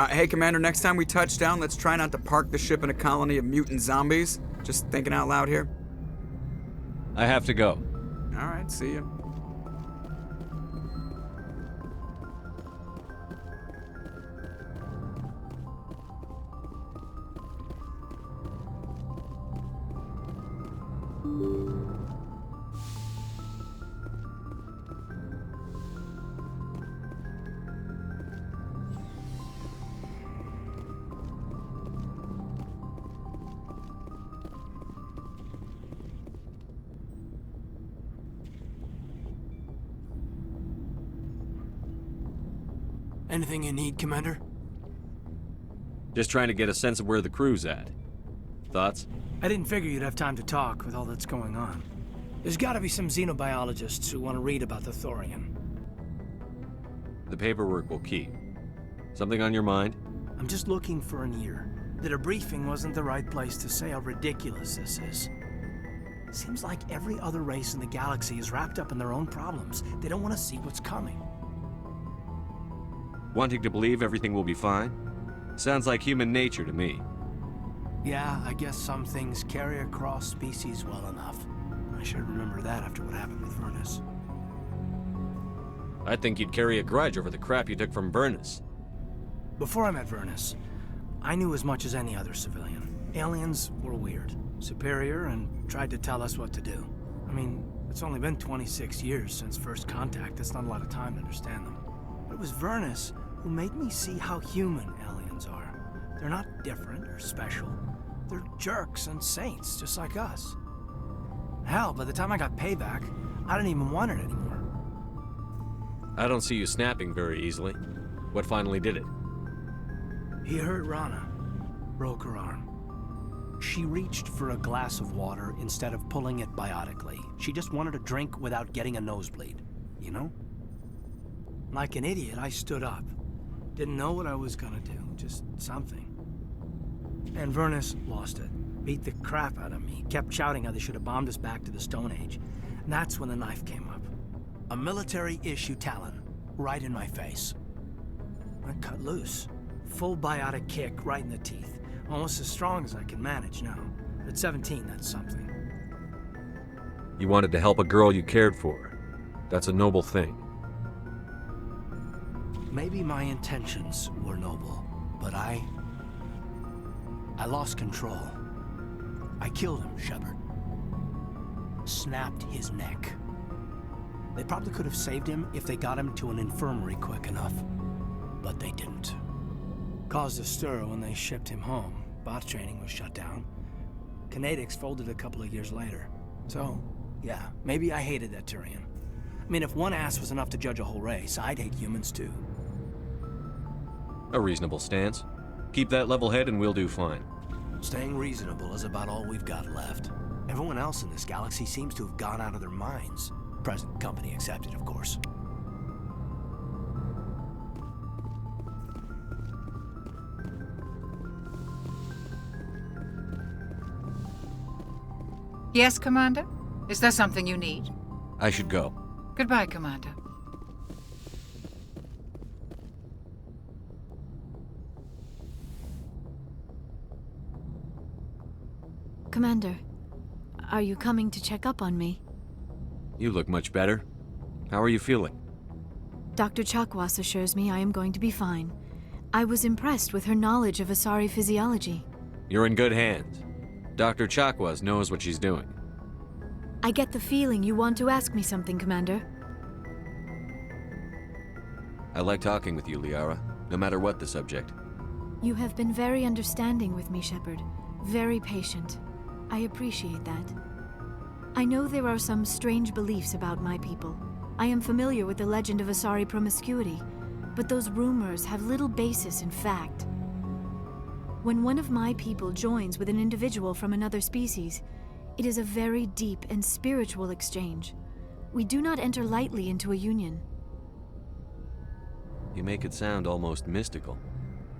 Hey, Commander, next time we touch down, let's try not to park the ship in a colony of mutant zombies. Just thinking out loud here. I have to go. Alright, see ya. Anything you need, Commander? Just trying to get a sense of where the crew's at. Thoughts? I didn't figure you'd have time to talk with all that's going on. There's gotta be some xenobiologists who want to read about the Thorian. The paperwork will keep. Something on your mind? I'm just looking for an ear. The debriefing wasn't the right place to say how ridiculous this is. Seems like every other race in the galaxy is wrapped up in their own problems. They don't want to see what's coming. Wanting to believe everything will be fine? Sounds like human nature to me. Yeah, I guess some things carry across species well enough. I should remember that after what happened with Vernus. I think you'd carry a grudge over the crap you took from Vernus. Before I met Vernus, I knew as much as any other civilian. Aliens were weird, superior, and tried to tell us what to do. I mean, it's only been 26 years since first contact. That's not a lot of time to understand them. But it was Vernus who made me see how human aliens are. They're not different or special. They're jerks and saints, just like us. Hell, by the time I got payback, I didn't even want it anymore. I don't see you snapping very easily. What finally did it? He hurt Rana. Broke her arm. She reached for a glass of water instead of pulling it biotically. She just wanted a drink without getting a nosebleed, you know? Like an idiot, I stood up. Didn't know what I was gonna do, just something. And Vernus lost it. Beat the crap out of me. Kept shouting how they should have bombed us back to the Stone Age. And that's when the knife came up. A military-issue talon, right in my face. I cut loose. Full biotic kick right in the teeth. Almost as strong as I can manage now. At 17, that's something. You wanted to help a girl you cared for. That's a noble thing. Maybe my intentions were noble, but I lost control. I killed him, Shepard. Snapped his neck. They probably could have saved him if they got him to an infirmary quick enough. But they didn't. Caused a stir when they shipped him home. Bot training was shut down. Kinetics folded a couple of years later. So, yeah, maybe I hated that Turian. I mean, if one ass was enough to judge a whole race, I'd hate humans too. A reasonable stance. Keep that level head and we'll do fine. Staying reasonable is about all we've got left. Everyone else in this galaxy seems to have gone out of their minds. Present company accepted, of course. Yes, Commander? Is there something you need? I should go. Goodbye, Commander. Commander, are you coming to check up on me? You look much better. How are you feeling? Dr. Chakwas assures me I am going to be fine. I was impressed with her knowledge of Asari physiology. You're in good hands. Dr. Chakwas knows what she's doing. I get the feeling you want to ask me something, Commander. I like talking with you, Liara, no matter what the subject. You have been very understanding with me, Shepard. Very patient. I appreciate that. I know there are some strange beliefs about my people. I am familiar with the legend of Asari promiscuity, but those rumors have little basis in fact. When one of my people joins with an individual from another species, it is a very deep and spiritual exchange. We do not enter lightly into a union. You make it sound almost mystical.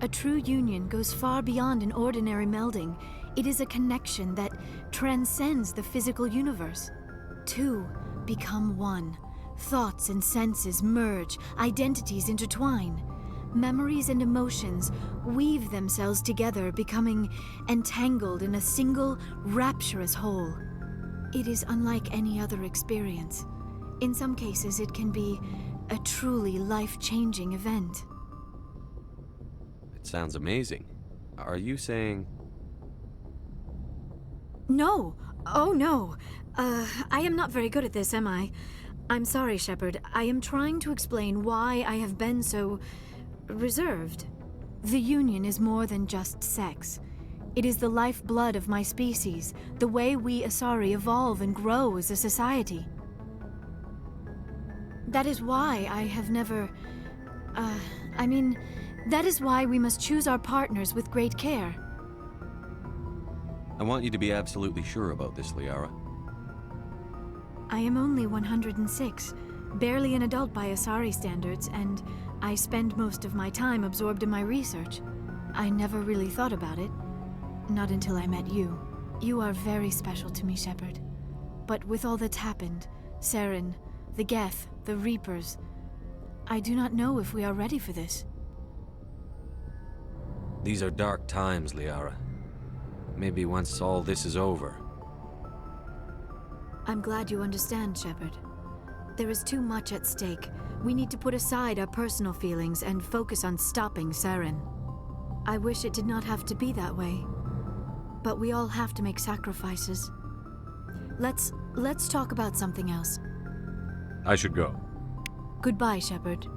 A true union goes far beyond an ordinary melding. It is a connection that transcends the physical universe. Two become one. Thoughts and senses merge, identities intertwine. Memories and emotions weave themselves together, becoming entangled in a single, rapturous whole. It is unlike any other experience. In some cases, it can be a truly life-changing event. It sounds amazing. Are you saying... No! Oh, no! I am not very good at this, am I? I'm sorry, Shepard. I am trying to explain why I have been so... reserved. The Union is more than just sex. It is the lifeblood of my species, the way we Asari evolve and grow as a society. That is why I have never... that is why we must choose our partners with great care. I want you to be absolutely sure about this, Liara. I am only 106, barely an adult by Asari standards, and I spend most of my time absorbed in my research. I never really thought about it. Not until I met you. You are very special to me, Shepard. But with all that's happened, Saren, the Geth, the Reapers, I do not know if we are ready for this. These are dark times, Liara. Maybe once all this is over. I'm glad you understand, Shepard. There is too much at stake. We need to put aside our personal feelings and focus on stopping Saren. I wish it did not have to be that way. But we all have to make sacrifices. Let's talk about something else. I should go. Goodbye, Shepard.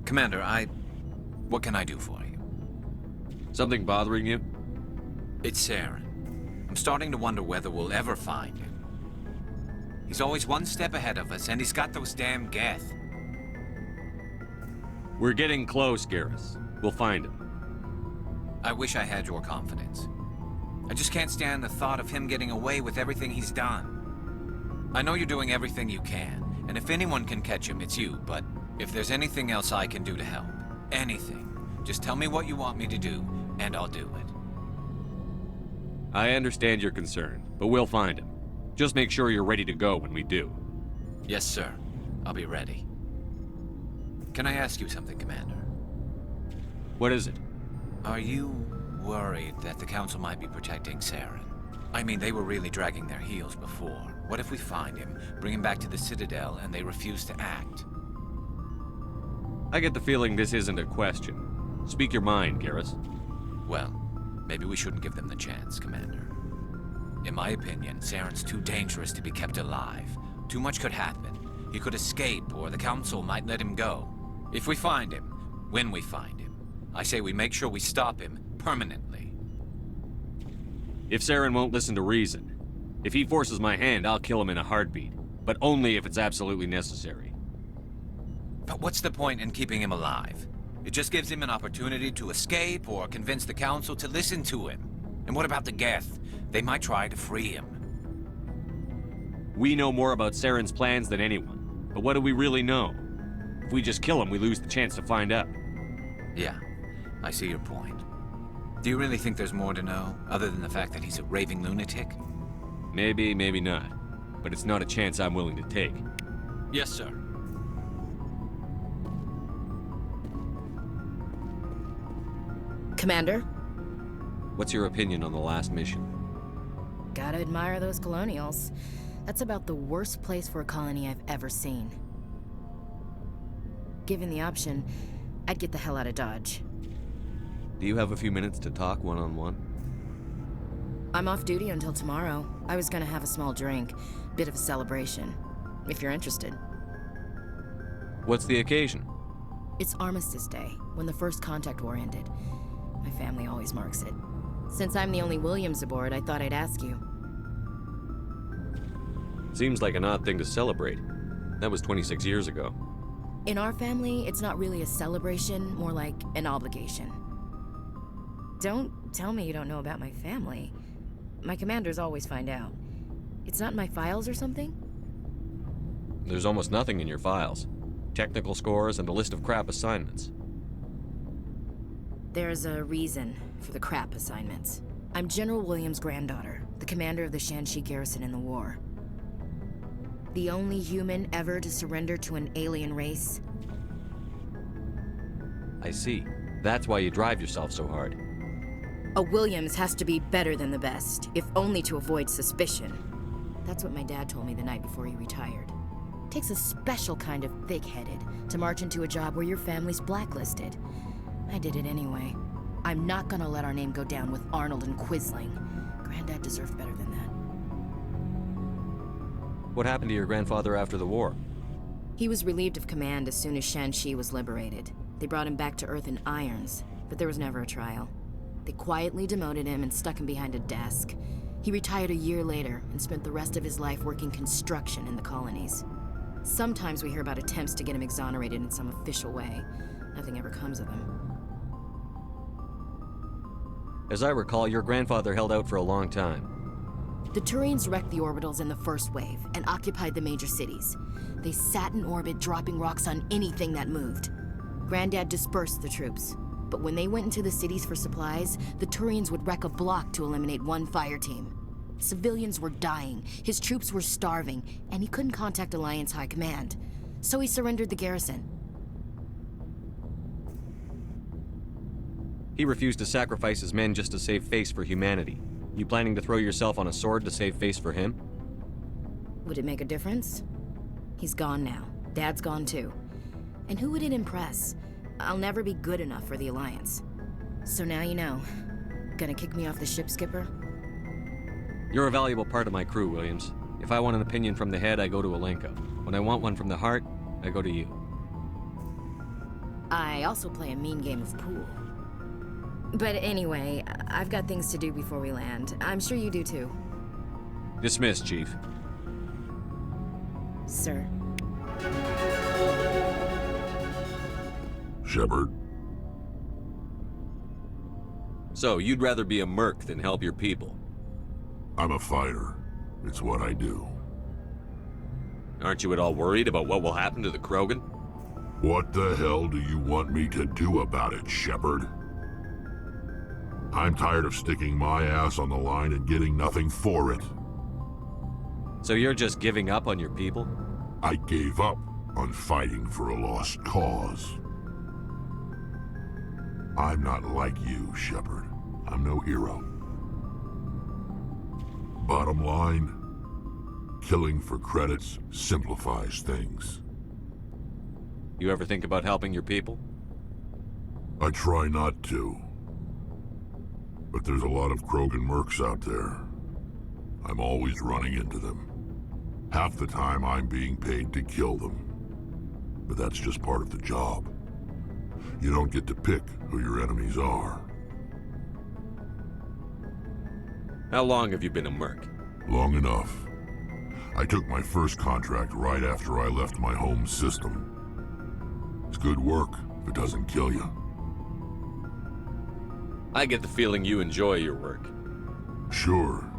Commander, what can I do for you? Something bothering you? It's Saren. I'm starting to wonder whether we'll ever find him. He's always one step ahead of us, and he's got those damn Geth. We're getting close, Garrus. We'll find him. I wish I had your confidence. I just can't stand the thought of him getting away with everything he's done. I know you're doing everything you can, and if anyone can catch him, it's you, but if there's anything else I can do to help, anything, just tell me what you want me to do, and I'll do it. I understand your concern, but we'll find him. Just make sure you're ready to go when we do. Yes, sir. I'll be ready. Can I ask you something, Commander? What is it? Are you worried that the Council might be protecting Saren? I mean, they were really dragging their heels before. What if we find him, bring him back to the Citadel, and they refuse to act? I get the feeling this isn't a question. Speak your mind, Garrus. Well, maybe we shouldn't give them the chance, Commander. In my opinion, Saren's too dangerous to be kept alive. Too much could happen. He could escape, or the Council might let him go. If we find him, when we find him, I say we make sure we stop him permanently. If Saren won't listen to reason, if he forces my hand, I'll kill him in a heartbeat. But only if it's absolutely necessary. But what's the point in keeping him alive? It just gives him an opportunity to escape or convince the Council to listen to him. And what about the Geth? They might try to free him. We know more about Saren's plans than anyone. But what do we really know? If we just kill him, we lose the chance to find out. Yeah, I see your point. Do you really think there's more to know, other than the fact that he's a raving lunatic? Maybe, maybe not. But it's not a chance I'm willing to take. Yes, sir. Commander? What's your opinion on the last mission? Gotta admire those colonials. That's about the worst place for a colony I've ever seen. Given the option, I'd get the hell out of Dodge. Do you have a few minutes to talk one-on-one? I'm off duty until tomorrow. I was gonna have a small drink. Bit of a celebration. If you're interested. What's the occasion? It's Armistice Day, when the First Contact War ended. My family always marks it. Since I'm the only Williams aboard, I thought I'd ask you. Seems like an odd thing to celebrate. That was 26 years ago. In our family, it's not really a celebration, more like an obligation. Don't tell me you don't know about my family. My commanders always find out. It's not in my files or something? There's almost nothing in your files. Technical scores and a list of crap assignments. There's a reason for the crap assignments. I'm General Williams' granddaughter, the commander of the Shanxi garrison in the war. The only human ever to surrender to an alien race. I see. That's why you drive yourself so hard. A Williams has to be better than the best, if only to avoid suspicion. That's what my dad told me the night before he retired. Takes a special kind of thick-headed to march into a job where your family's blacklisted. I did it anyway. I'm not gonna let our name go down with Arnold and Quisling. Granddad deserved better than that. What happened to your grandfather after the war? He was relieved of command as soon as Shanxi was liberated. They brought him back to Earth in irons, but there was never a trial. They quietly demoted him and stuck him behind a desk. He retired a year later and spent the rest of his life working construction in the colonies. Sometimes we hear about attempts to get him exonerated in some official way. Nothing ever comes of them. As I recall, your grandfather held out for a long time. The Turians wrecked the orbitals in the first wave and occupied the major cities. They sat in orbit, dropping rocks on anything that moved. Granddad dispersed the troops, but when they went into the cities for supplies, the Turians would wreck a block to eliminate one fire team. Civilians were dying, his troops were starving, and he couldn't contact Alliance High Command. So he surrendered the garrison. He refused to sacrifice his men just to save face for humanity. You planning to throw yourself on a sword to save face for him? Would it make a difference? He's gone now. Dad's gone too. And who would it impress? I'll never be good enough for the Alliance. So now you know. Gonna kick me off the ship, Skipper? You're a valuable part of my crew, Williams. If I want an opinion from the head, I go to Alenko. When I want one from the heart, I go to you. I also play a mean game of pool. But anyway, I've got things to do before we land. I'm sure you do too. Dismissed, Chief. Sir. Shepard, So, you'd rather be a merc than help your people? I'm a fighter. It's what I do. Aren't you at all worried about what will happen to the Krogan? What the hell do you want me to do about it, Shepard? I'm tired of sticking my ass on the line and getting nothing for it. So you're just giving up on your people? I gave up on fighting for a lost cause. I'm not like you, Shepard. I'm no hero. Bottom line, killing for credits simplifies things. You ever think about helping your people? I try not to. But there's a lot of Krogan mercs out there. I'm always running into them. Half the time I'm being paid to kill them. But that's just part of the job. You don't get to pick who your enemies are. How long have you been a merc? Long enough. I took my first contract right after I left my home system. It's good work if it doesn't kill you. I get the feeling you enjoy your work. Sure.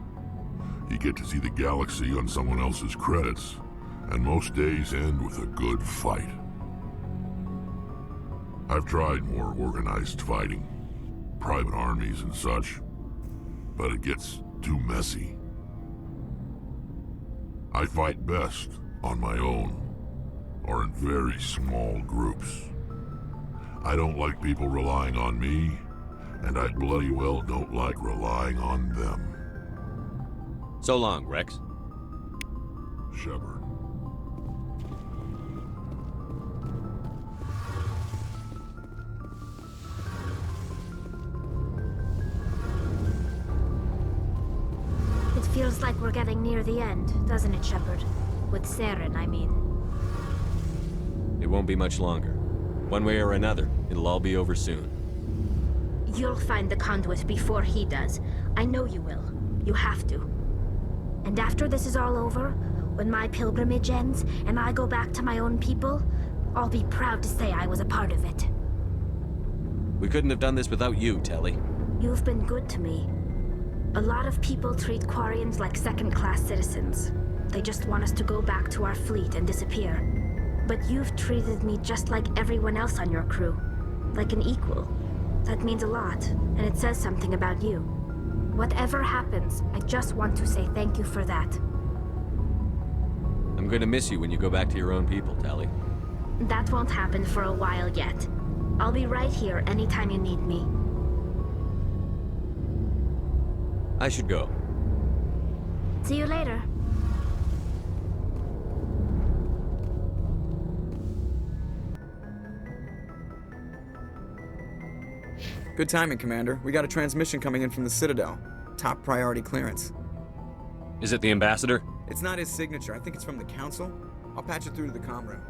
You get to see the galaxy on someone else's credits, and most days end with a good fight. I've tried more organized fighting, private armies and such, but it gets too messy. I fight best on my own, or in very small groups. I don't like people relying on me, and I bloody well don't like relying on them. So long, Rex. Shepard. It feels like we're getting near the end, doesn't it, Shepard? With Saren, I mean. It won't be much longer. One way or another, it'll all be over soon. You'll find the conduit before he does. I know you will. You have to. And after this is all over, when my pilgrimage ends and I go back to my own people, I'll be proud to say I was a part of it. We couldn't have done this without you, Telly. You've been good to me. A lot of people treat Quarians like second-class citizens. They just want us to go back to our fleet and disappear. But you've treated me just like everyone else on your crew. Like an equal. That means a lot, and it says something about you. Whatever happens, I just want to say thank you for that. I'm gonna miss you when you go back to your own people, Tali. That won't happen for a while yet. I'll be right here anytime you need me. I should go. See you later. Good timing, Commander. We got a transmission coming in from the Citadel. Top priority clearance. Is it the ambassador? It's not his signature. I think it's from the Council. I'll patch it through to the comm room.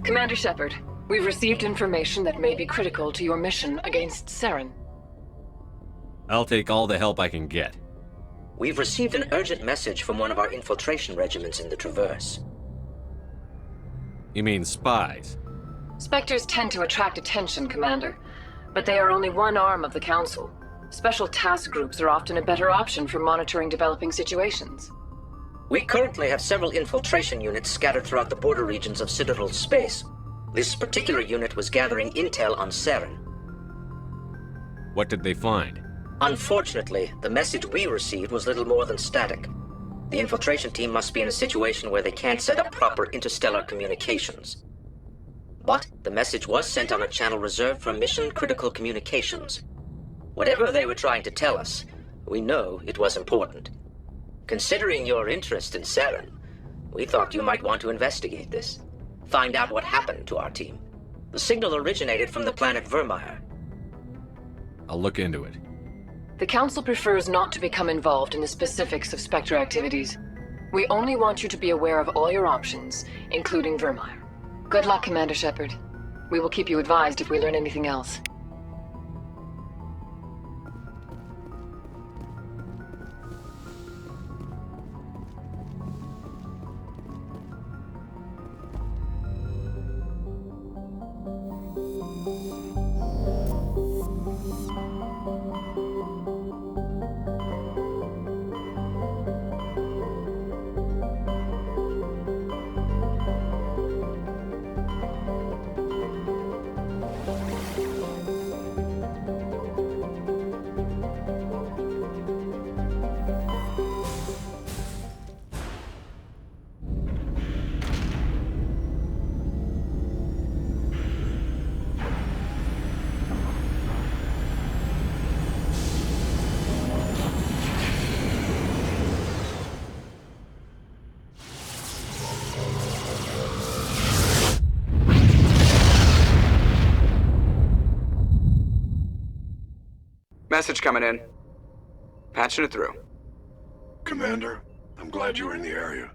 Commander Shepard, we've received information that may be critical to your mission against Saren. I'll take all the help I can get. We've received an urgent message from one of our infiltration regiments in the Traverse. You mean spies? Spectres tend to attract attention, Commander, but they are only one arm of the Council. Special task groups are often a better option for monitoring developing situations. We currently have several infiltration units scattered throughout the border regions of Citadel space. This particular unit was gathering intel on Saren. What did they find? Unfortunately, the message we received was little more than static. The infiltration team must be in a situation where they can't set up proper interstellar communications. But the message was sent on a channel reserved for mission-critical communications. Whatever they were trying to tell us, we know it was important. Considering your interest in Saren, we thought you might want to investigate this. Find out what happened to our team. The signal originated from the planet Vermeer. I'll look into it. The Council prefers not to become involved in the specifics of Spectre activities. We only want you to be aware of all your options, including Vermeer. Good luck, Commander Shepard. We will keep you advised if we learn anything else. Message coming in. Patching it through. Commander, I'm glad you were in the area.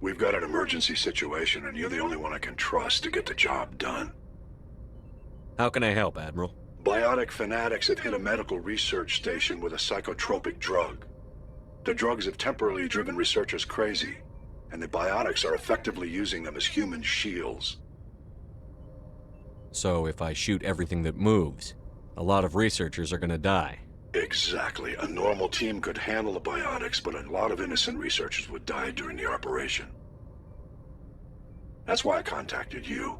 We've got an emergency situation, and you're the only one I can trust to get the job done. How can I help, Admiral? Biotic fanatics have hit a medical research station with a psychotropic drug. The drugs have temporarily driven researchers crazy, and the biotics are effectively using them as human shields. So if I shoot everything that moves, a lot of researchers are gonna die. Exactly. A normal team could handle the biotics, but a lot of innocent researchers would die during the operation. That's why I contacted you.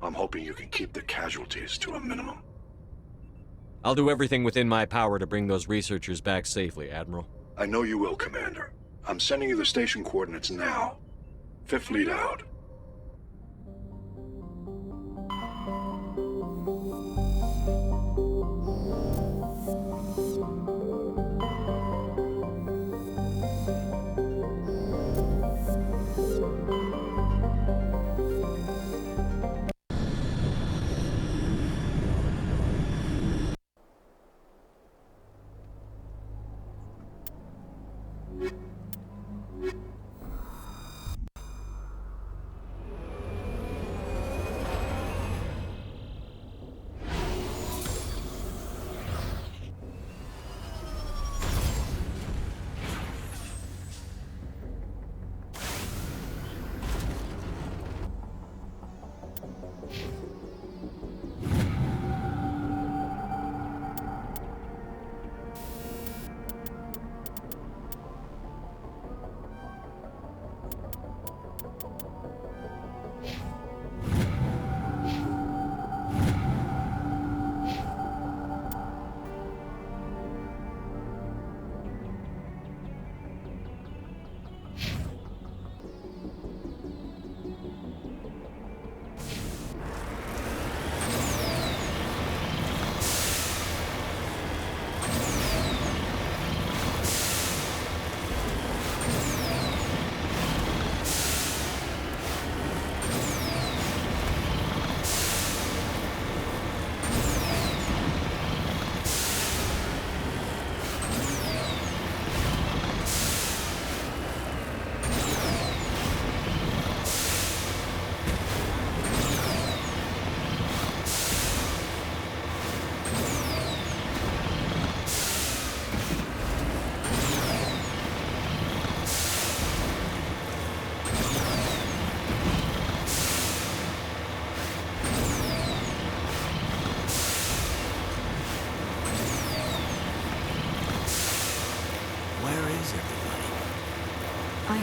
I'm hoping you can keep the casualties to a minimum. I'll do everything within my power to bring those researchers back safely, Admiral. I know you will, Commander. I'm sending you the station coordinates now. Fifth Fleet out.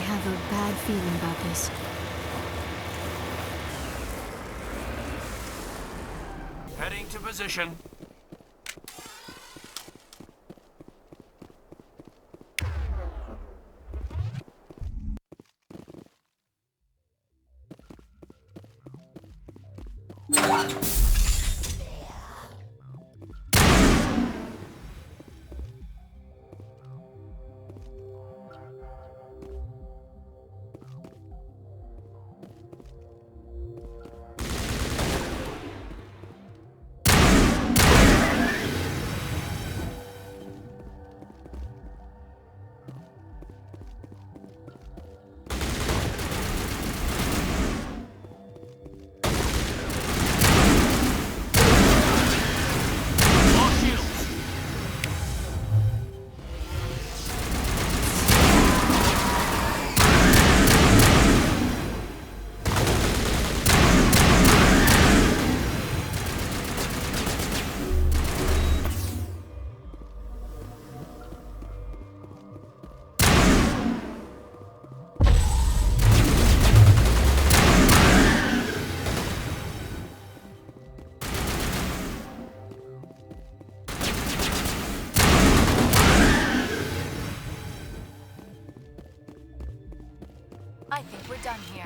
have a bad feeling about this. Heading to position. I think we're done here.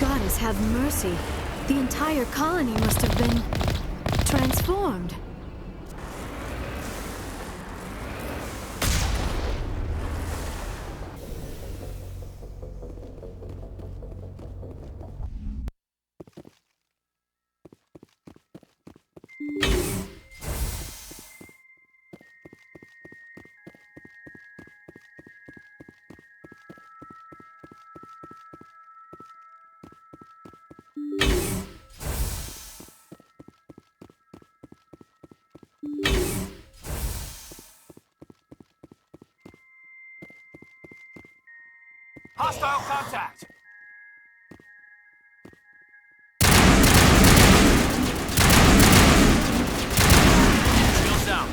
Goddess have mercy. The entire colony must have been transformed. Hostile contact! Shields down.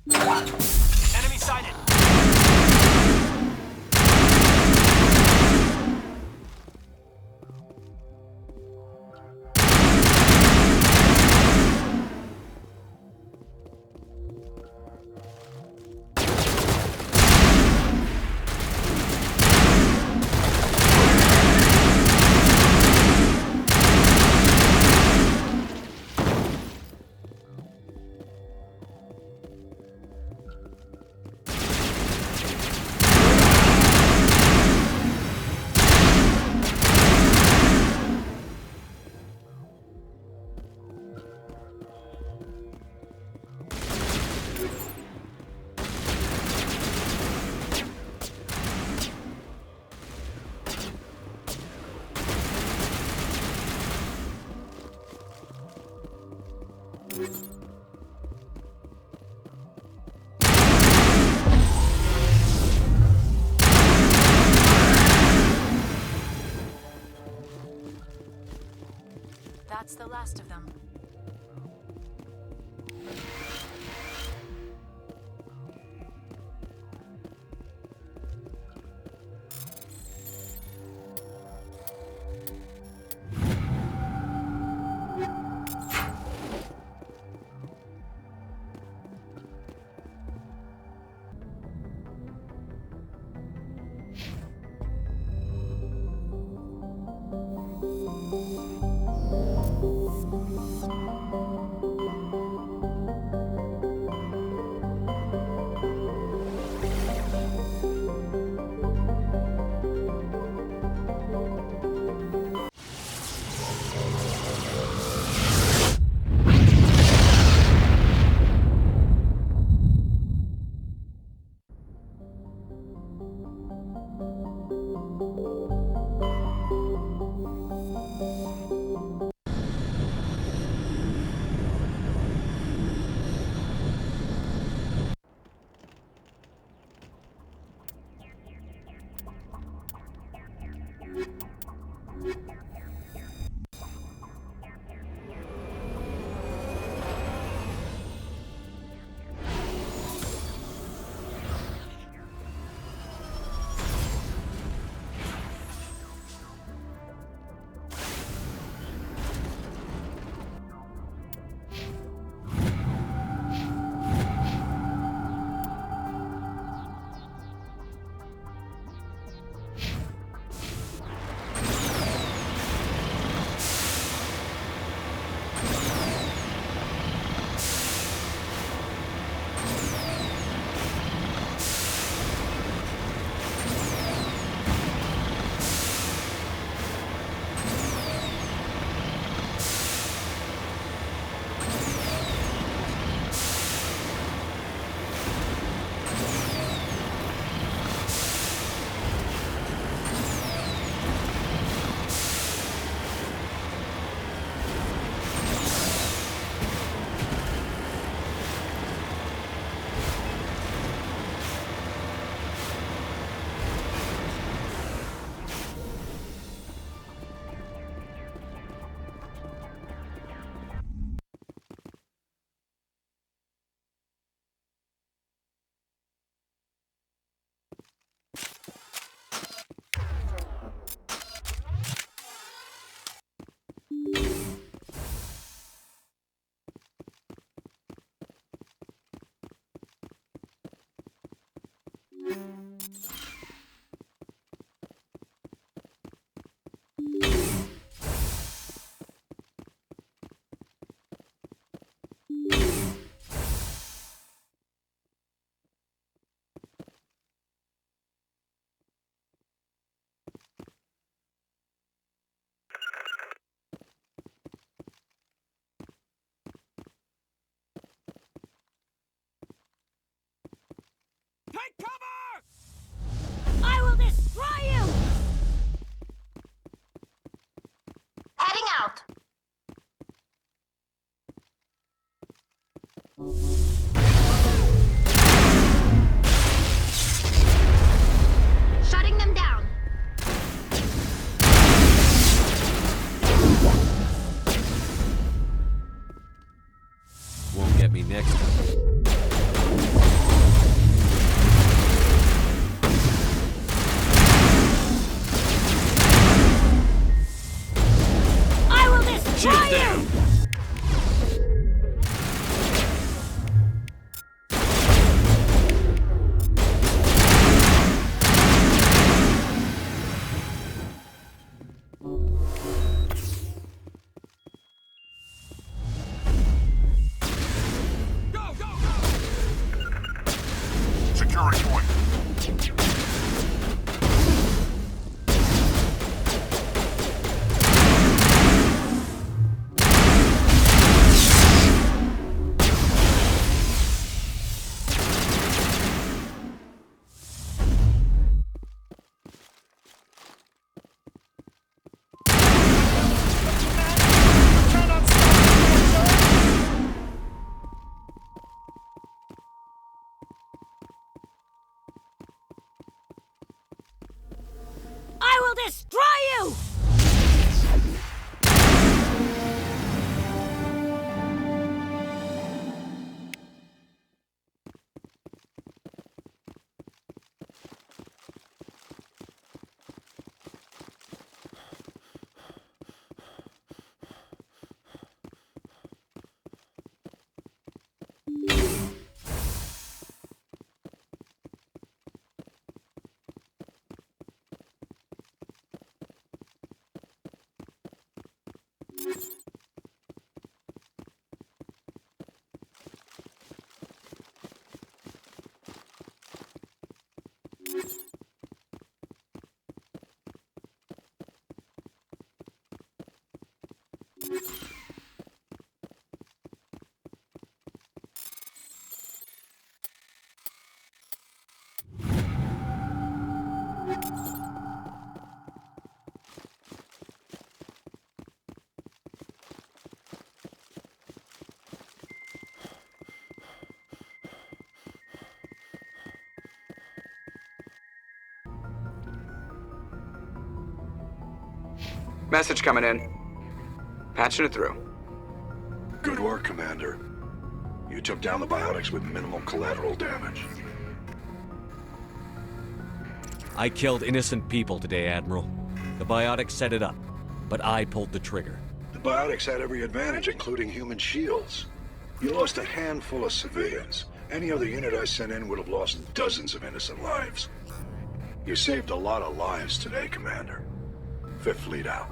Enemy sighted! That's the last of them. down! Securing point. I will destroy you! Message coming in. Patching it through. Good work, Commander. You took down the biotics with minimal collateral damage. I killed innocent people today, Admiral. The biotics set it up, but I pulled the trigger. The biotics had every advantage, including human shields. You lost a handful of civilians. Any other unit I sent in would have lost dozens of innocent lives. You saved a lot of lives today, Commander. Fifth Fleet out.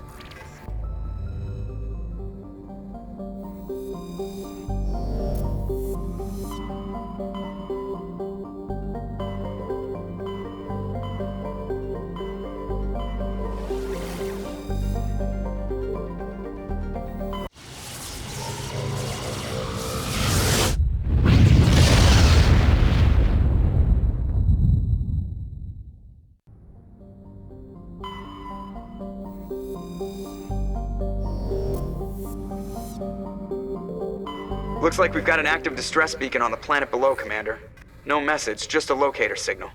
Looks like we've got an active distress beacon on the planet below, Commander. No message, just a locator signal.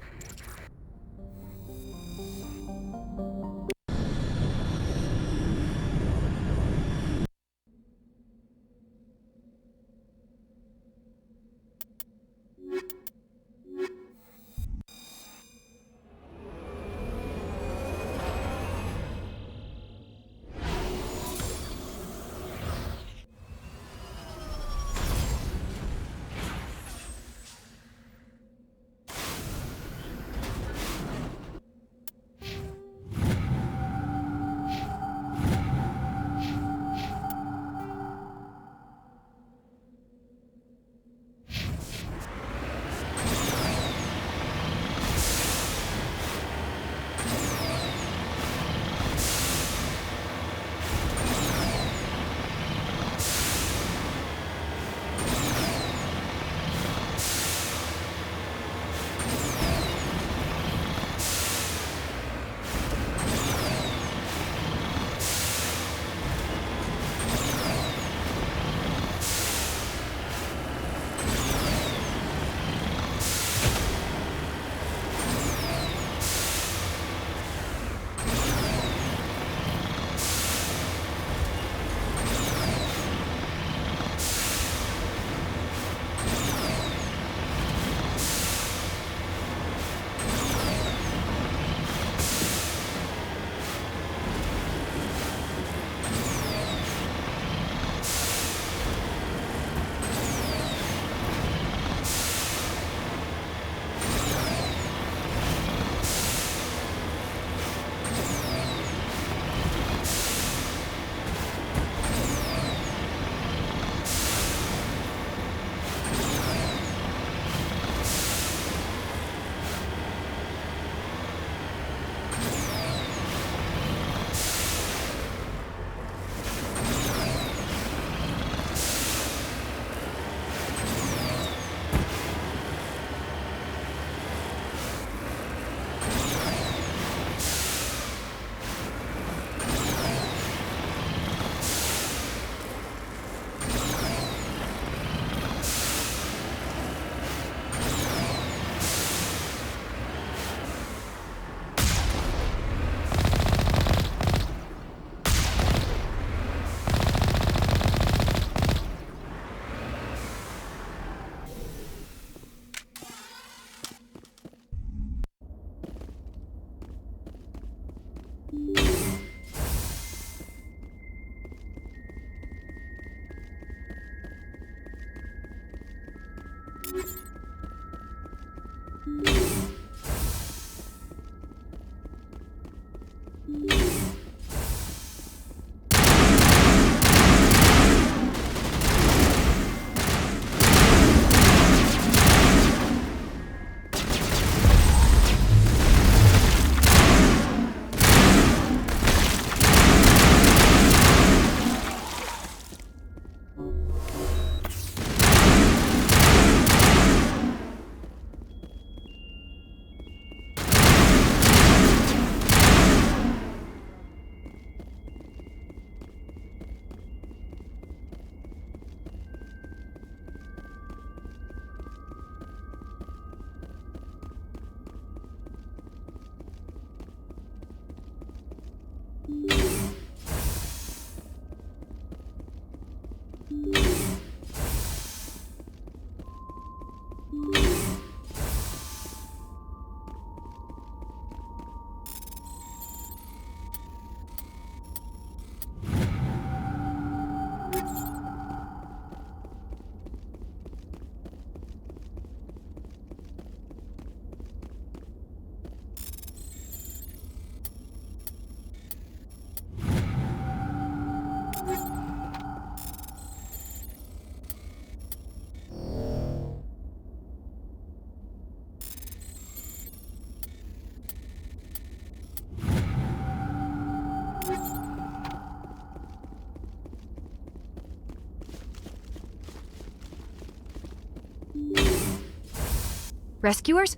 Rescuers?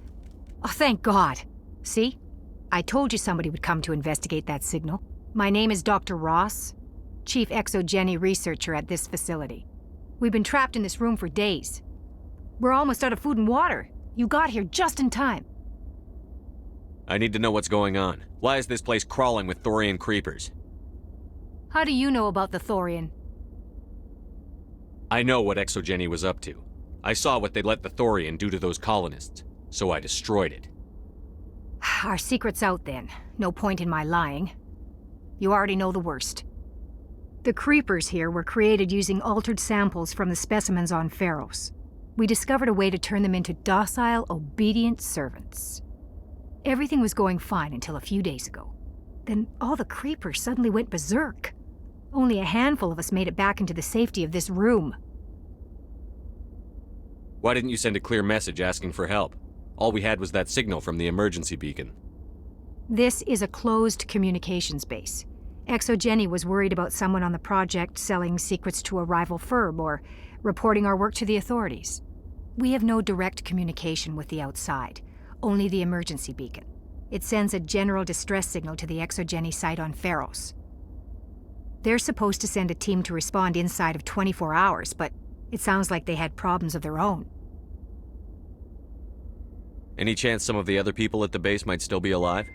Oh, thank God. See? I told you somebody would come to investigate that signal. My name is Dr. Ross, Chief Exogeny Researcher at this facility. We've been trapped in this room for days. We're almost out of food and water. You got here just in time. I need to know what's going on. Why is this place crawling with Thorian creepers? How do you know about the Thorian? I know what Exogeny was up to. I saw what they let the Thorian do to those colonists, so I destroyed it. Our secret's out then. No point in my lying. You already know the worst. The creepers here were created using altered samples from the specimens on Pharos. We discovered a way to turn them into docile, obedient servants. Everything was going fine until a few days ago. Then all the creepers suddenly went berserk. Only a handful of us made it back into the safety of this room. Why didn't you send a clear message asking for help? All we had was that signal from the emergency beacon. This is a closed communications base. Exogeny was worried about someone on the project selling secrets to a rival firm or reporting our work to the authorities. We have no direct communication with the outside, only the emergency beacon. It sends a general distress signal to the Exogeny site on Pharos. They're supposed to send a team to respond inside of 24 hours, but it sounds like they had problems of their own. Any chance some of the other people at the base might still be alive?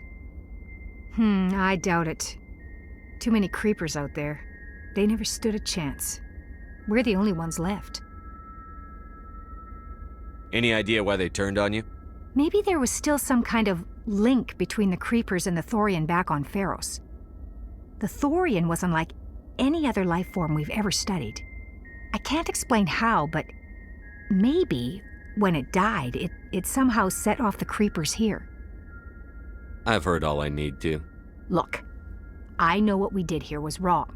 I doubt it. Too many creepers out there. They never stood a chance. We're the only ones left. Any idea why they turned on you? Maybe there was still some kind of link between the creepers and the Thorian back on Pharos. The Thorian was unlike any other life form we've ever studied. I can't explain how, but maybe when it died, it somehow set off the creepers here. I've heard all I need to. Look, I know what we did here was wrong.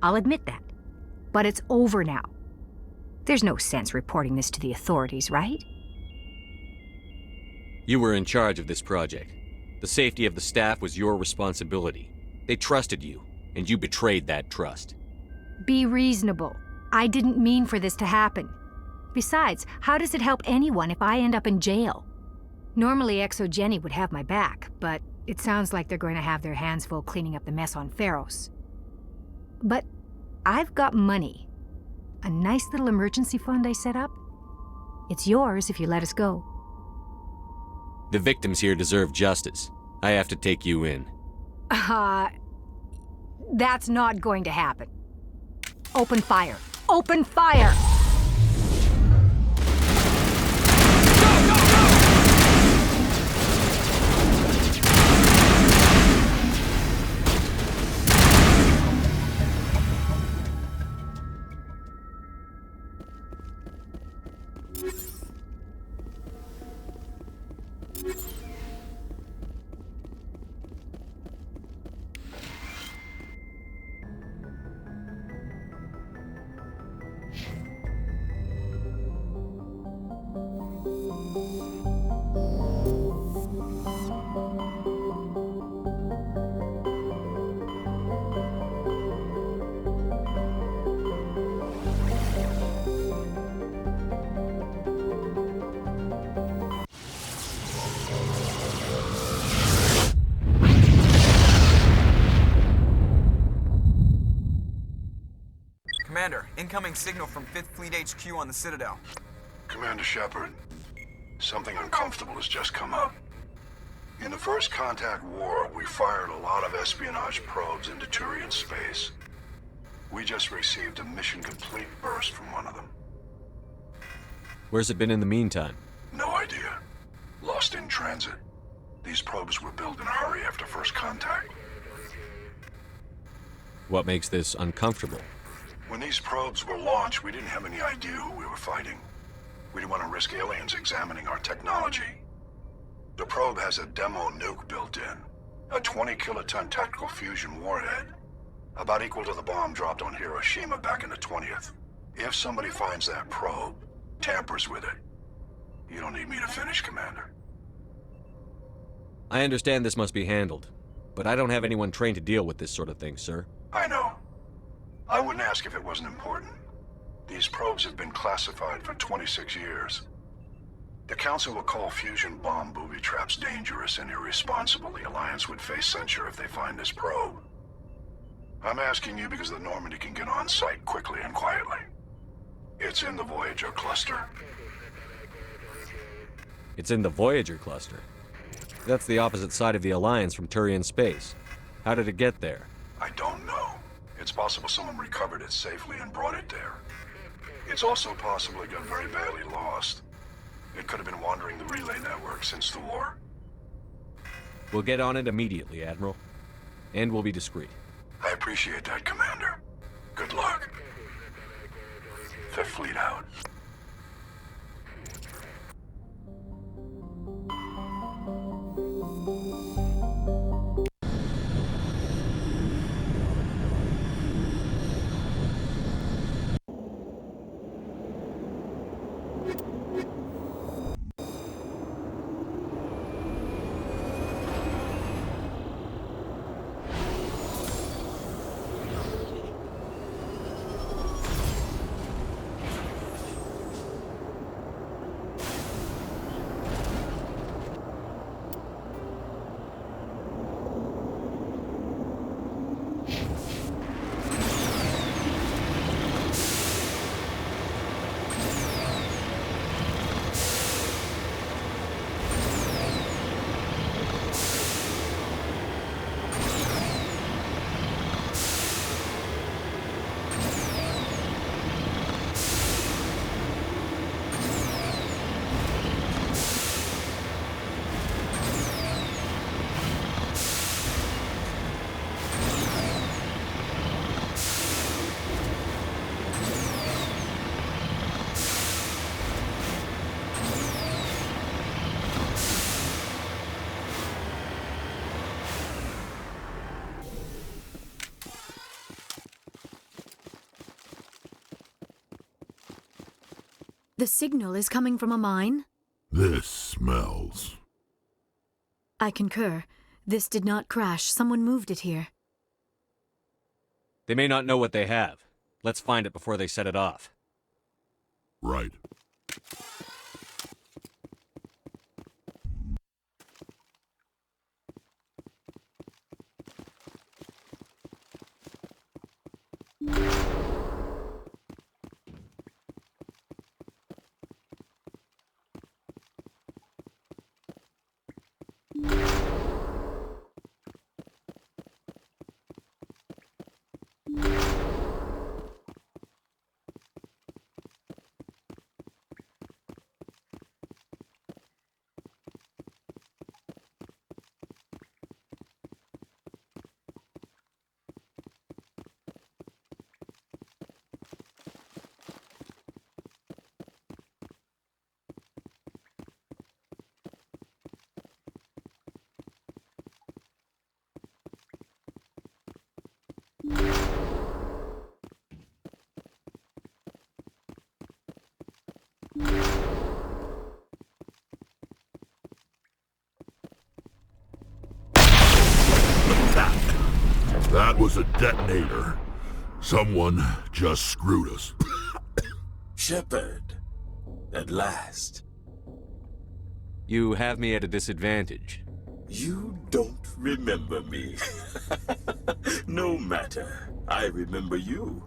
I'll admit that. But it's over now. There's no sense reporting this to the authorities, right? You were in charge of this project. The safety of the staff was your responsibility. They trusted you, and you betrayed that trust. Be reasonable. I didn't mean for this to happen. Besides, how does it help anyone if I end up in jail? Normally Exogeny would have my back, but it sounds like they're going to have their hands full cleaning up the mess on Pharos. But I've got money. A nice little emergency fund I set up. It's yours if you let us go. The victims here deserve justice. I have to take you in. That's not going to happen. Open fire. Open fire! Commander, incoming signal from 5th Fleet HQ on the Citadel. Commander Shepard, something uncomfortable has just come up. In the First Contact War, we fired a lot of espionage probes into Turian space. We just received a mission complete burst from one of them. Where's it been in the meantime? No idea. Lost in transit. These probes were built in a hurry after First Contact. What makes this uncomfortable? When these probes were launched, we didn't have any idea who we were fighting. We didn't want to risk aliens examining our technology. The probe has a demo nuke built in. A 20-kiloton tactical fusion warhead. About equal to the bomb dropped on Hiroshima back in the 20th. If somebody finds that probe, tampers with it, you don't need me to finish, Commander. I understand this must be handled, but I don't have anyone trained to deal with this sort of thing, sir. I know. I wouldn't ask if it wasn't important. These probes have been classified for 26 years. The Council will call fusion bomb booby traps dangerous and irresponsible. The Alliance would face censure if they find this probe. I'm asking you because the Normandy can get on site quickly and quietly. It's in the Voyager cluster. It's in the Voyager cluster. That's the opposite side of the Alliance from Turian space. How did it get there? I don't know. It's possible someone recovered it safely and brought it there. It's also possible it got very badly lost. It could have been wandering the relay network since the war. We'll get on it immediately, Admiral. And we'll be discreet. I appreciate that, Commander. Good luck. Fifth Fleet out. The signal is coming from a mine? This smells. I concur. This did not crash. Someone moved it here. They may not know what they have. Let's find it before they set it off. Right. That was a detonator. Someone just screwed us. Shepard, at last. You have me at a disadvantage. You don't remember me. No matter. I remember you.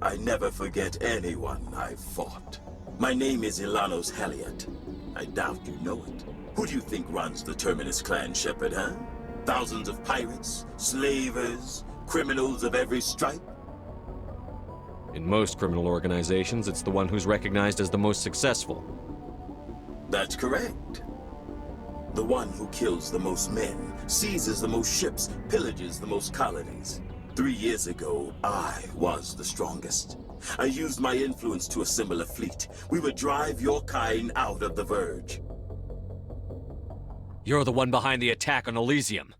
I never forget anyone I've fought. My name is Ilanos Heliot. I doubt you know it. Who do you think runs the Terminus clan, Shepard, huh? Thousands of pirates, slavers, criminals of every stripe? In most criminal organizations, it's the one who's recognized as the most successful. That's correct. The one who kills the most men, seizes the most ships, pillages the most colonies. 3 years ago, I was the strongest. I used my influence to assemble a fleet. We would drive your kind out of the Verge. You're the one behind the attack on Elysium.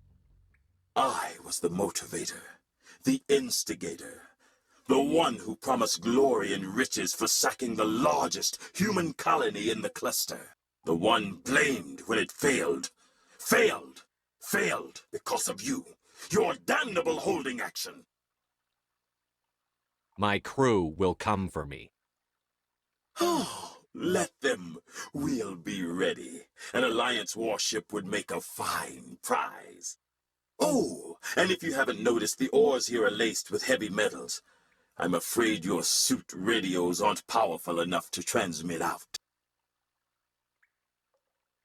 I was the motivator, the instigator, the one who promised glory and riches for sacking the largest human colony in the cluster. The one blamed when it failed. Failed because of you. Your damnable holding action. My crew will come for me. Oh, let them. We'll be ready. An Alliance warship would make a fine prize. Oh, and if you haven't noticed, the ores here are laced with heavy metals. I'm afraid your suit radios aren't powerful enough to transmit out.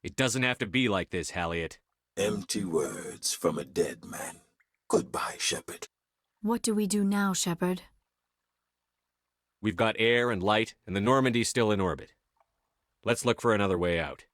It doesn't have to be like this, Heliot. Empty words from a dead man. Goodbye, Shepard. What do we do now, Shepard? We've got air and light, and the Normandy's still in orbit. Let's look for another way out.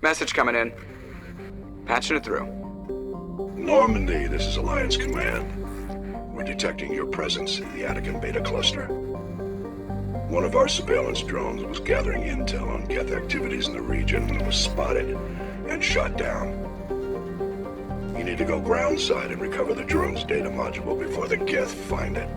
Message coming in. Patching it through. Normandy, this is Alliance Command. We're detecting your presence in the Attican Beta cluster. One of our surveillance drones was gathering intel on Geth activities in the region when it was spotted and shot down. You need to go groundside and recover the drone's data module before the Geth find it.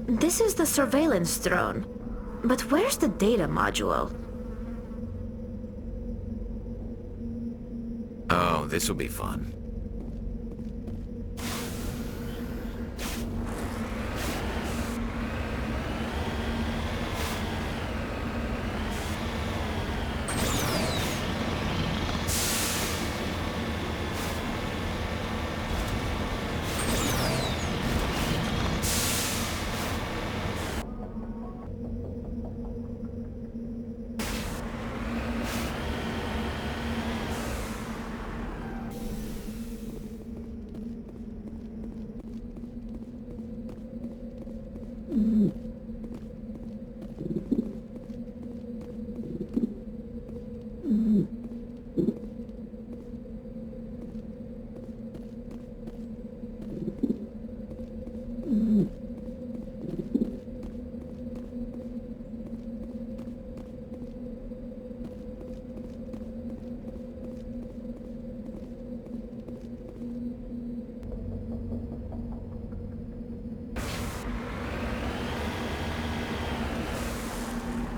This is the surveillance drone. But where's the data module? Oh, this will be fun.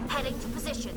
Heading to position.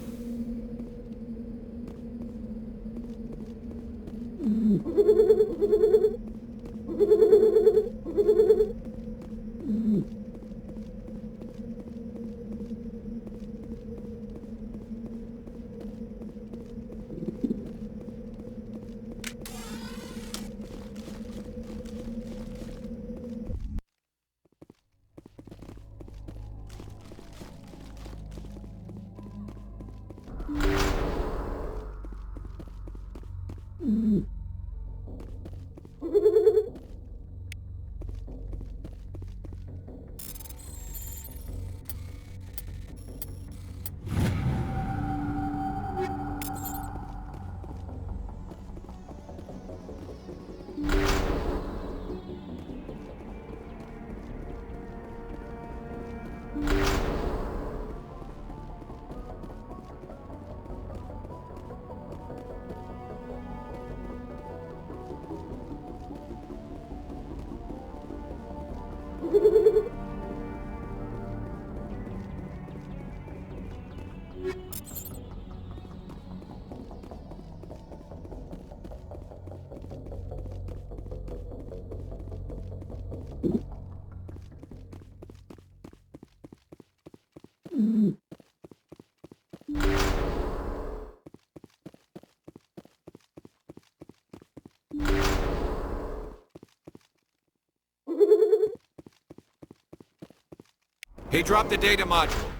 He dropped the data module.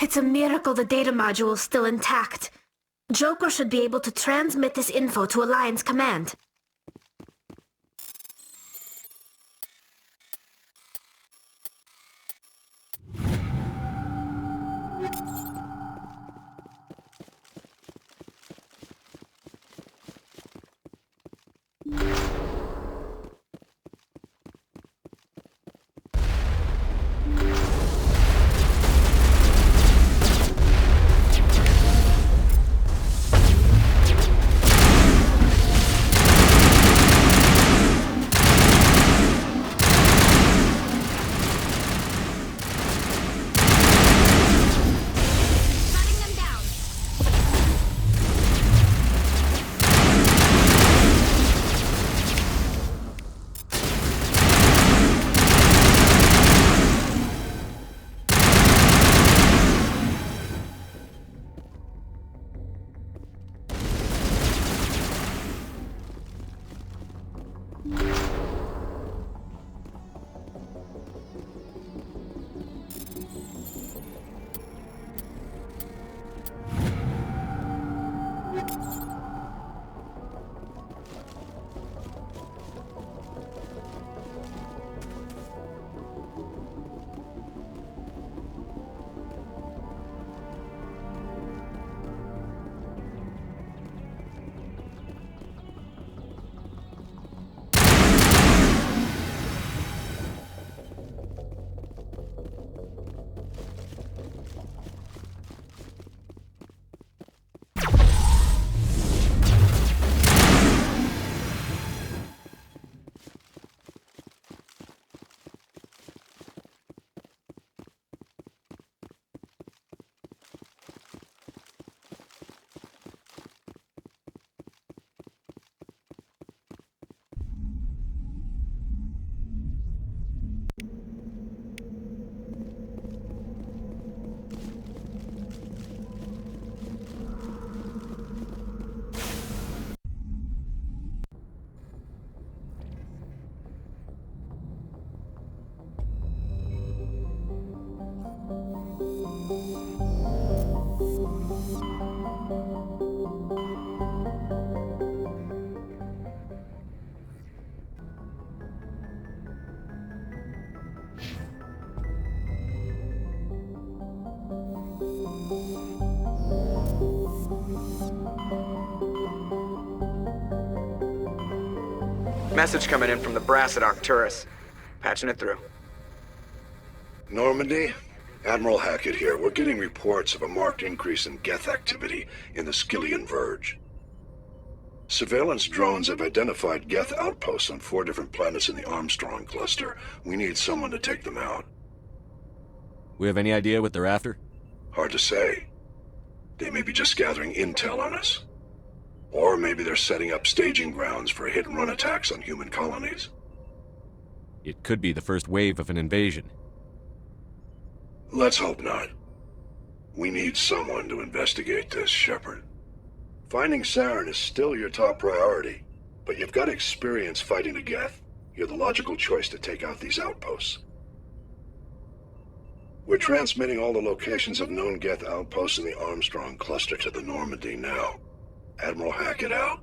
It's a miracle the data module is still intact. Joker should be able to transmit this info to Alliance Command. Message coming in from the brass at Arcturus. Patching it through. Normandy? Admiral Hackett here. We're getting reports of a marked increase in Geth activity in the Skyllian Verge. Surveillance drones have identified Geth outposts on 4 different planets in the Armstrong cluster. We need someone to take them out. We have any idea what they're after? Hard to say. They may be just gathering intel on us. Or maybe they're setting up staging grounds for hit-and-run attacks on human colonies. It could be the first wave of an invasion. Let's hope not. We need someone to investigate this, Shepard. Finding Saren is still your top priority, but you've got experience fighting the Geth. You're the logical choice to take out these outposts. We're transmitting all the locations of known Geth outposts in the Armstrong cluster to the Normandy now. Admiral Hackett out.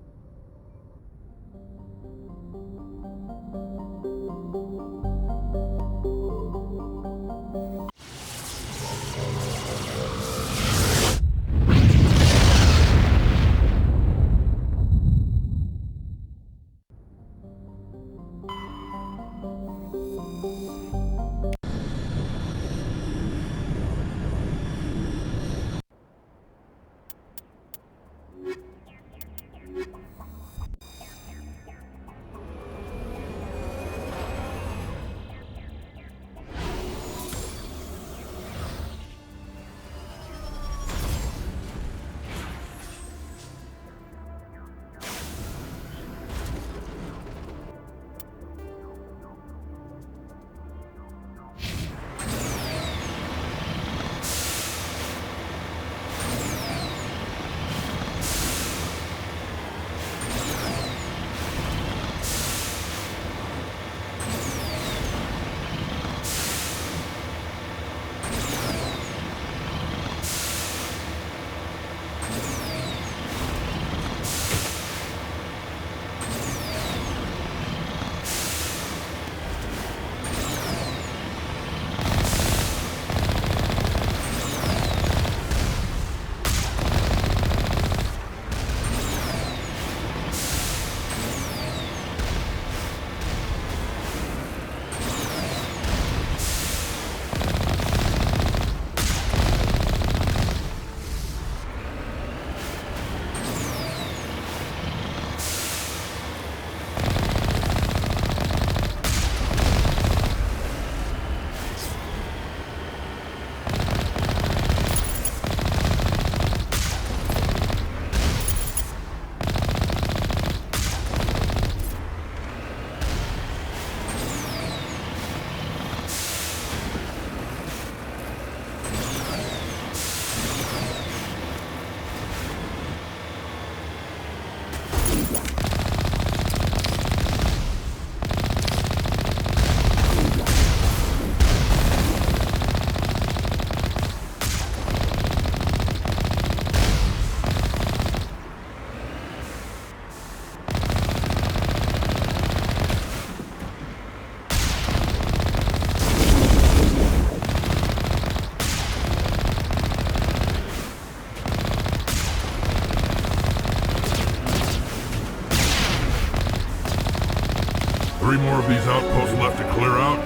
Three more of these outposts left to clear out?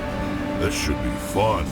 This should be fun.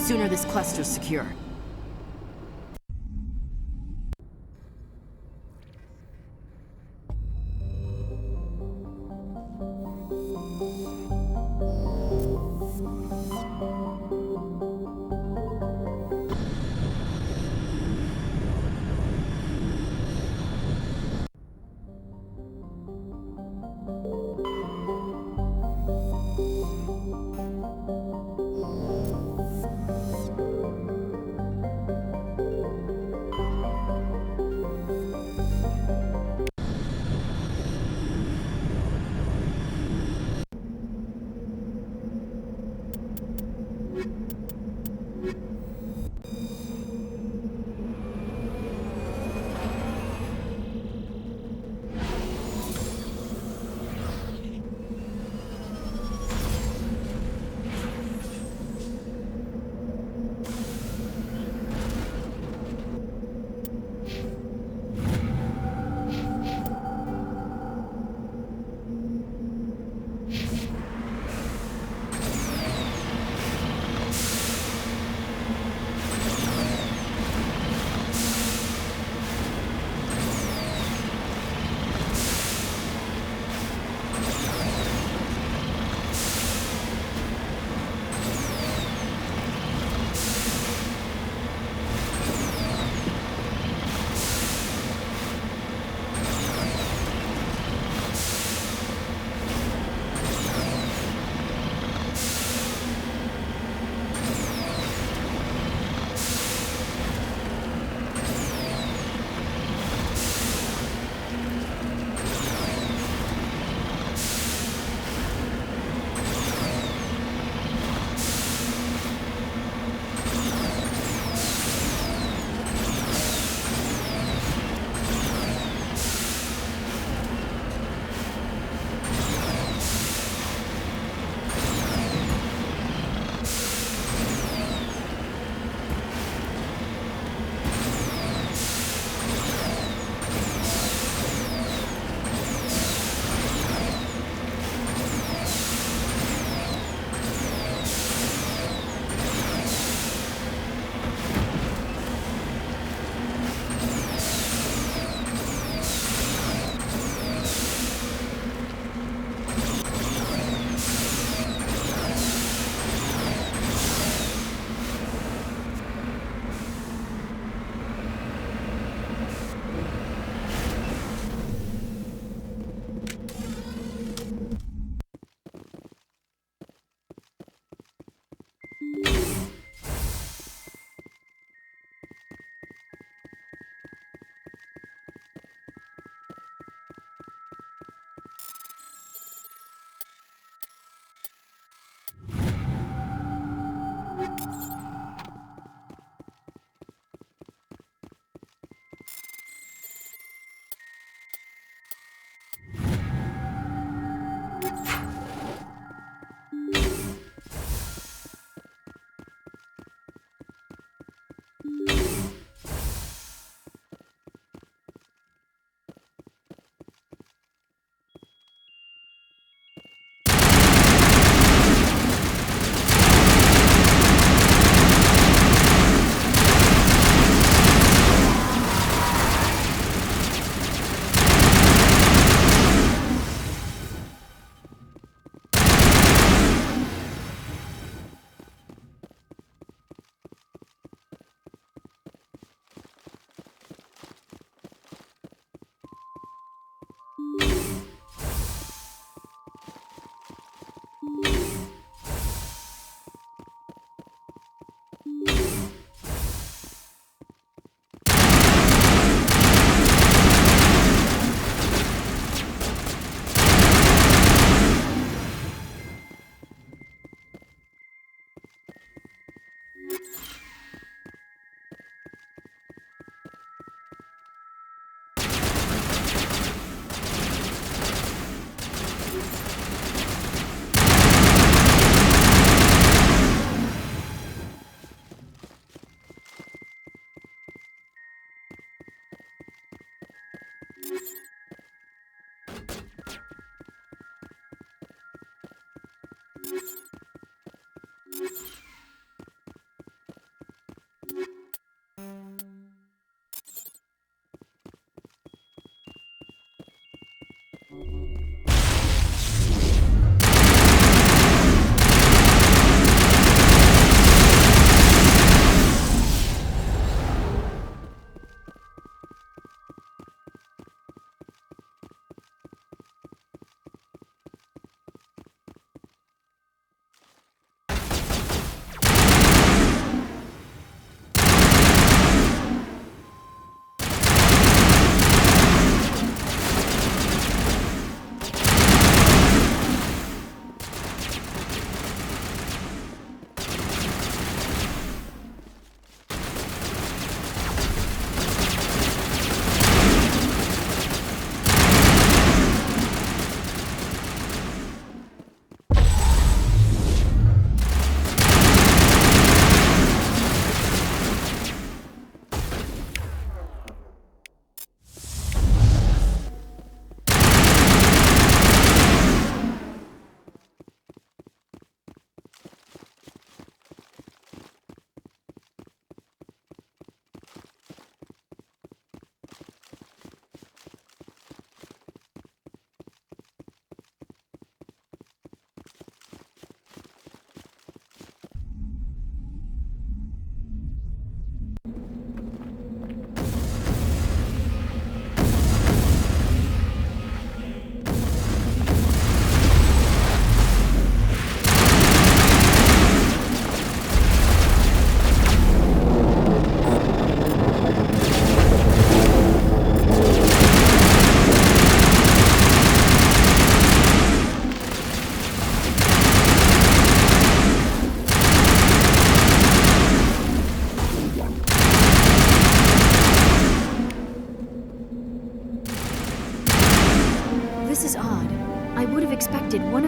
sooner this cluster's secure.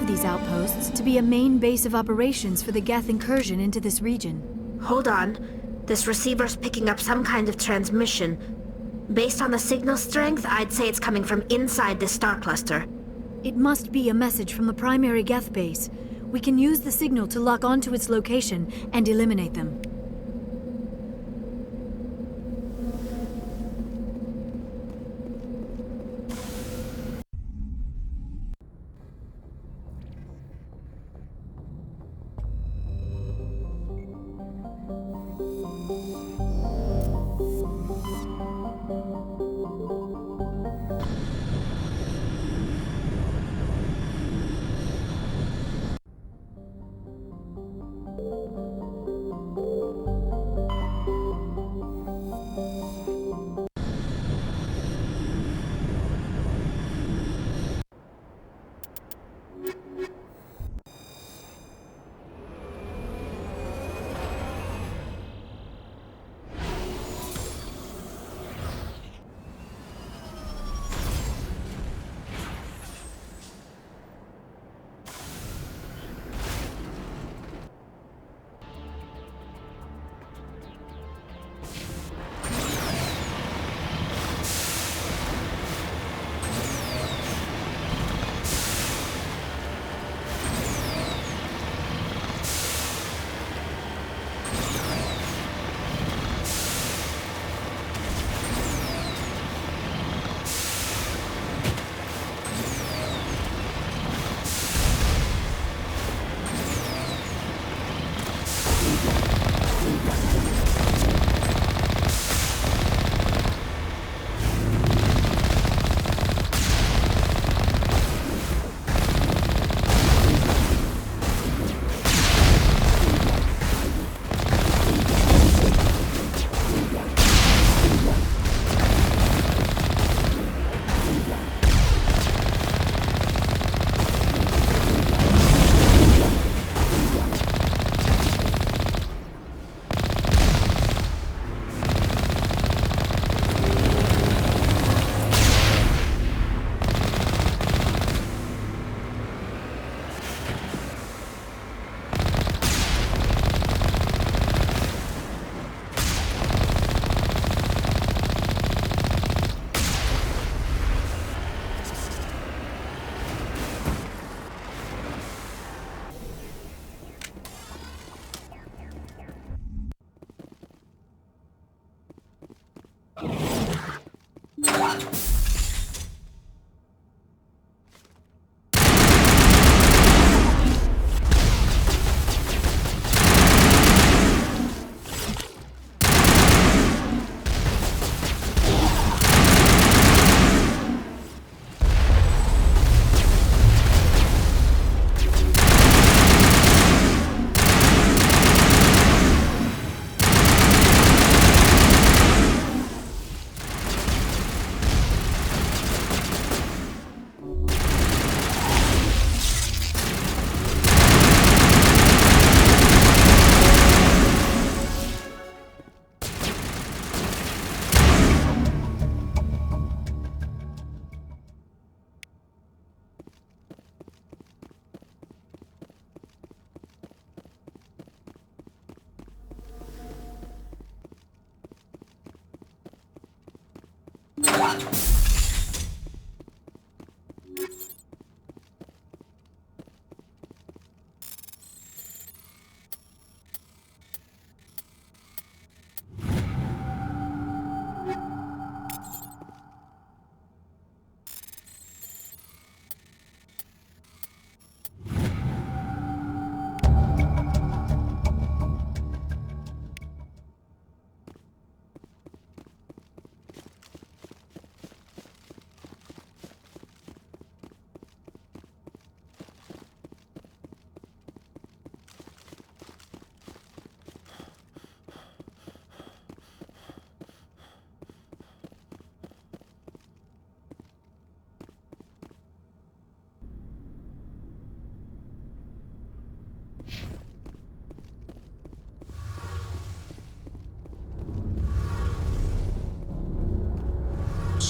of these outposts to be a main base of operations for the Geth incursion into this region. Hold on. This receiver's picking up some kind of transmission. Based on the signal strength, I'd say it's coming from inside this star cluster. It must be a message from the primary Geth base. We can use the signal to lock onto its location and eliminate them.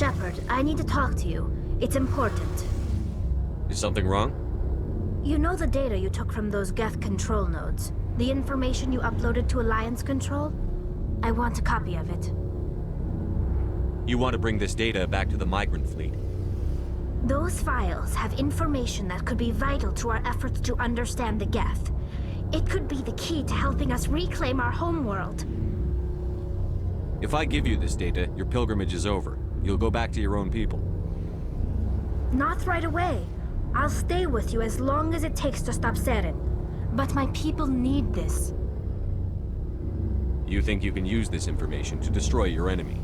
Shepard, I need to talk to you. It's important. Is something wrong? You know the data you took from those Geth control nodes? The information you uploaded to Alliance Control? I want a copy of it. You want to bring this data back to the migrant fleet? Those files have information that could be vital to our efforts to understand the Geth. It could be the key to helping us reclaim our homeworld. If I give you this data, your pilgrimage is over. You'll go back to your own people. Not right away. I'll stay with you as long as it takes to stop Saren. But my people need this. You think you can use this information to destroy your enemy?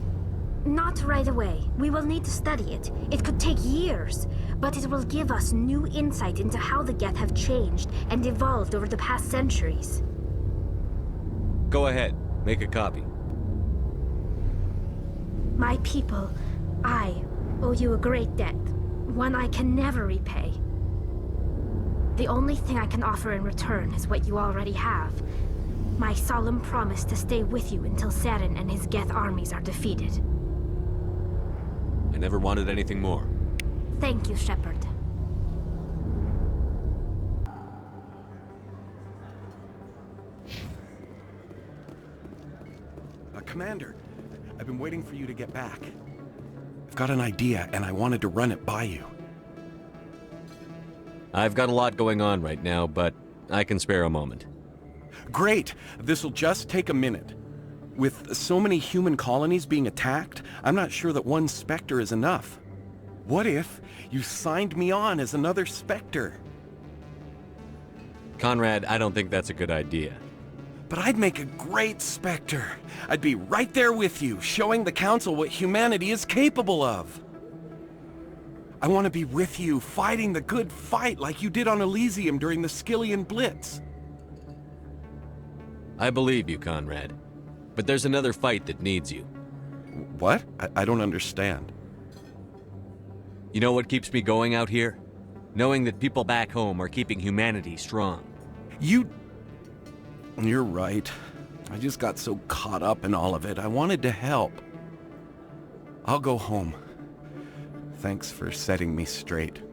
Not right away. We will need to study it. It could take years, but it will give us new insight into how the Geth have changed and evolved over the past centuries. Go ahead. Make a copy. My people, I owe you a great debt. One I can never repay. The only thing I can offer in return is what you already have. My solemn promise to stay with you until Saren and his Geth armies are defeated. I never wanted anything more. Thank you, Shepard. Commander, I've been waiting for you to get back. I've got an idea, and I wanted to run it by you. I've got a lot going on right now, but I can spare a moment. Great! This'll just take a minute. With so many human colonies being attacked, I'm not sure that one Spectre is enough. What if you signed me on as another Spectre? Conrad, I don't think that's a good idea. But I'd make a great Spectre. I'd be right there with you, showing the Council what humanity is capable of. I want to be with you, fighting the good fight like you did on Elysium during the Skillian Blitz. I believe you, Conrad. But there's another fight that needs you. What? I don't understand. You know what keeps me going out here? Knowing that people back home are keeping humanity strong. You're right. I just got so caught up in all of it. I wanted to help. I'll go home. Thanks for setting me straight.